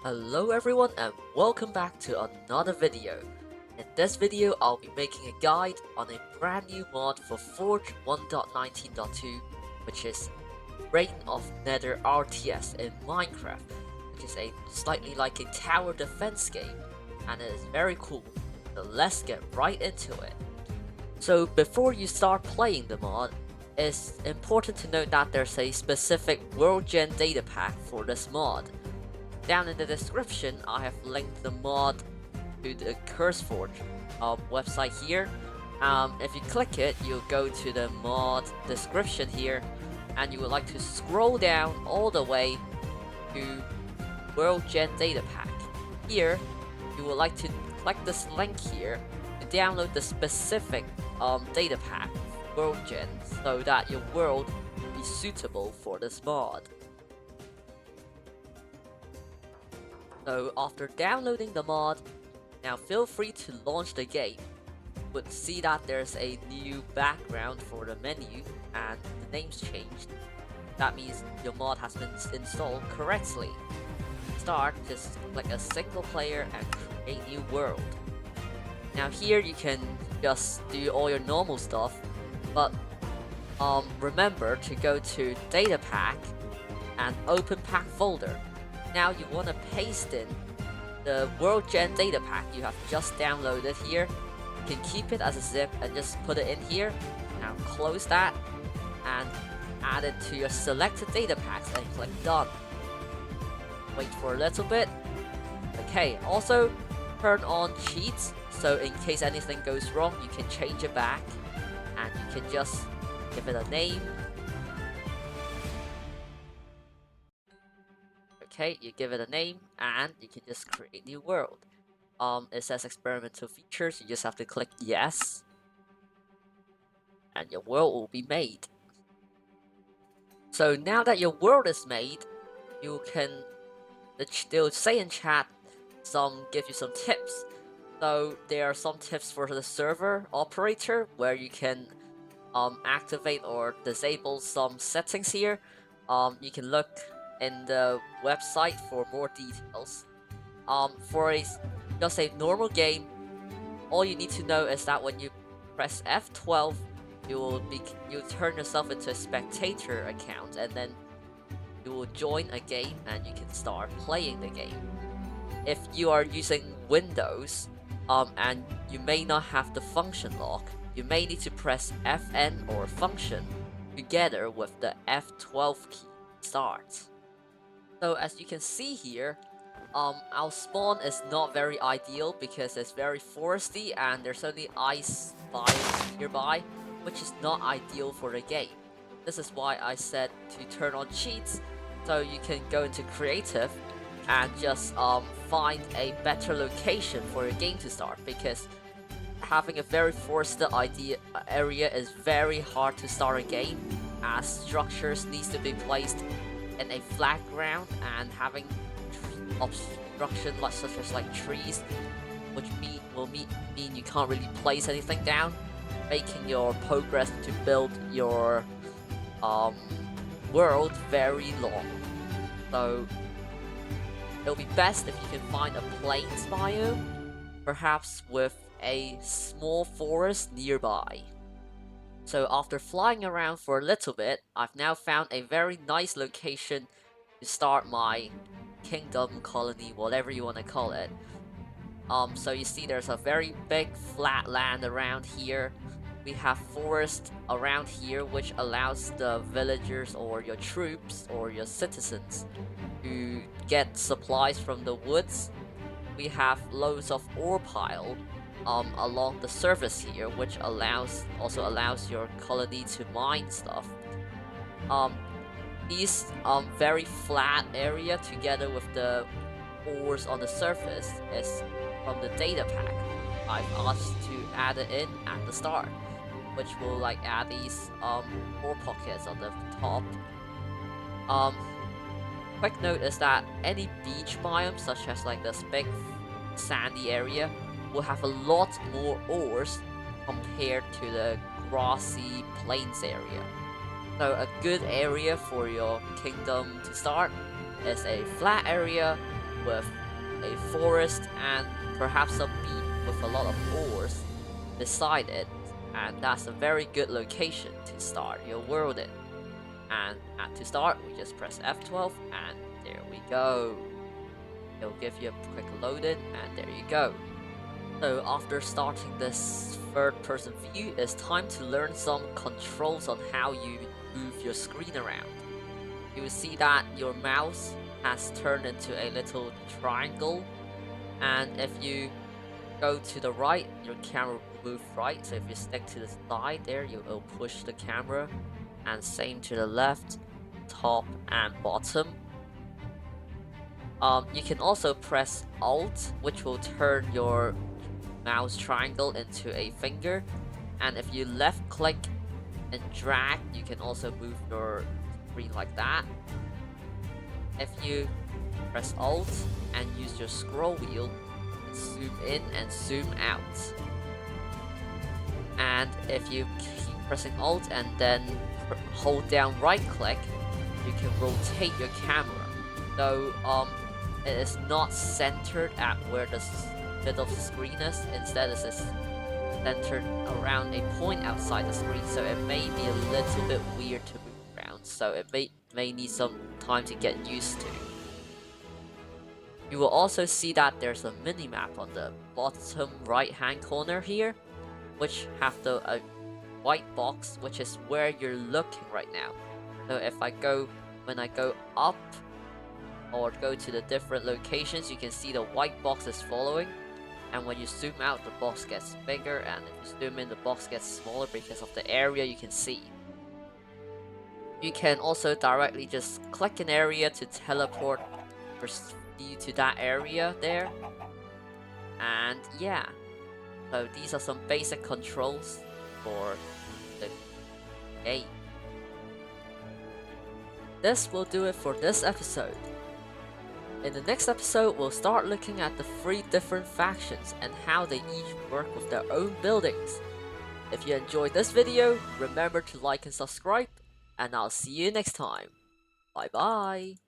Hello everyone and welcome back to another video. In this video I'll be making a guide on a brand new mod for Forge 1.19.2 which is Reign of Nether RTS in Minecraft, which is a slightly like a tower defense game and it is very cool, so let's get right into it. So before you start playing the mod, it's important to note that there's a specific Worldgen data pack for this mod. Down in the description, I have linked the mod to the CurseForge website here. If you click it, you'll go to the mod description here, and you would like to scroll down all the way to Worldgen Data Pack. Here, you would like to click this link here to download the specific data pack Worldgen so that your world will be suitable for this mod. So after downloading the mod, now feel free to launch the game. You would see that there's a new background for the menu and the name's changed. That means your mod has been installed correctly. Start, just click a single player and create new world. Now here you can just do all your normal stuff, but remember to go to data pack and open pack folder. Now you want to paste in the Worldgen data pack you have just downloaded here. You can keep it as a zip and just put it in here. Now close that and add it to your selected data packs and click done. Wait for a little bit. Okay, also turn on cheats so in case anything goes wrong you can change it back and you can just give it a name. Okay, you give it a name and you can just create new world. It says experimental features, you just have to click yes and your world will be made. So now that your world is made, you can, they'll say in chat, give you some tips. So there are some tips for the server operator where you can activate or disable some settings here. You can look in the website for more details. For just a normal game, all you need to know is that when you press F12, you'll turn yourself into a spectator account, and then you will join a game and you can start playing the game. If you are using Windows, and you may not have the function lock, you may need to press FN or function together with the F12 key to start. So as you can see here, our spawn is not very ideal because it's very foresty and there's only ice biomes nearby, which is not ideal for the game. This is why I said to turn on cheats, so you can go into creative and just find a better location for your game to start, because having a very forested area is very hard to start a game, as structures needs to be placed in a flat ground, and having obstruction such as like trees, which will mean you can't really place anything down, making your progress to build your world very long. So it'll be best if you can find a plains biome, perhaps with a small forest nearby. So after flying around for a little bit, I've now found a very nice location to start my kingdom, colony, whatever you want to call it. So you see there's a very big flat land around here. We have forest around here, which allows the villagers or your troops or your citizens to get supplies from the woods. We have loads of ore pile along the surface here, which also allows your colony to mine stuff. These very flat area together with the ores on the surface is from the data pack. I've asked to add it in at the start, which will like add these ore pockets on the top. Quick note is that any beach biome, such as like this big sandy area, will have a lot more ores compared to the grassy plains area. So a good area for your kingdom to start is a flat area with a forest and perhaps some beach with a lot of ores beside it, and that's a very good location to start your world in. And to start, we just press F12 and there we go. It'll give you a quick load in and there you go. So after starting this third person view, it's time to learn some controls on how you move your screen around. You will see that your mouse has turned into a little triangle, and if you go to the right, your camera will move right. So if you stick to the side there, you will push the camera, and same to the left, top and bottom. You can also press Alt, which will turn your mouse triangle into a finger, and if you left click and drag, you can also move your screen like that. If you press Alt and use your scroll wheel, zoom in and zoom out. And if you keep pressing Alt and then hold down right click, you can rotate your camera. So it is not centered at where the middle of the screen is. Instead, it's centered around a point outside the screen. So it may be a little bit weird to move around. So it may need some time to get used to. You will also see that there's a mini-map on the bottom right-hand corner here, which have the white box, which is where you're looking right now. So if when I go up or go to the different locations, you can see the white box is following, and when you zoom out, the box gets bigger, and if you zoom in, the box gets smaller because of the area you can see. You can also directly just click an area to teleport you to that area there. And yeah, so these are some basic controls for the game. This will do it for this episode. In the next episode, we'll start looking at the 3 different factions and how they each work with their own buildings. If you enjoyed this video, remember to like and subscribe, and I'll see you next time. Bye bye.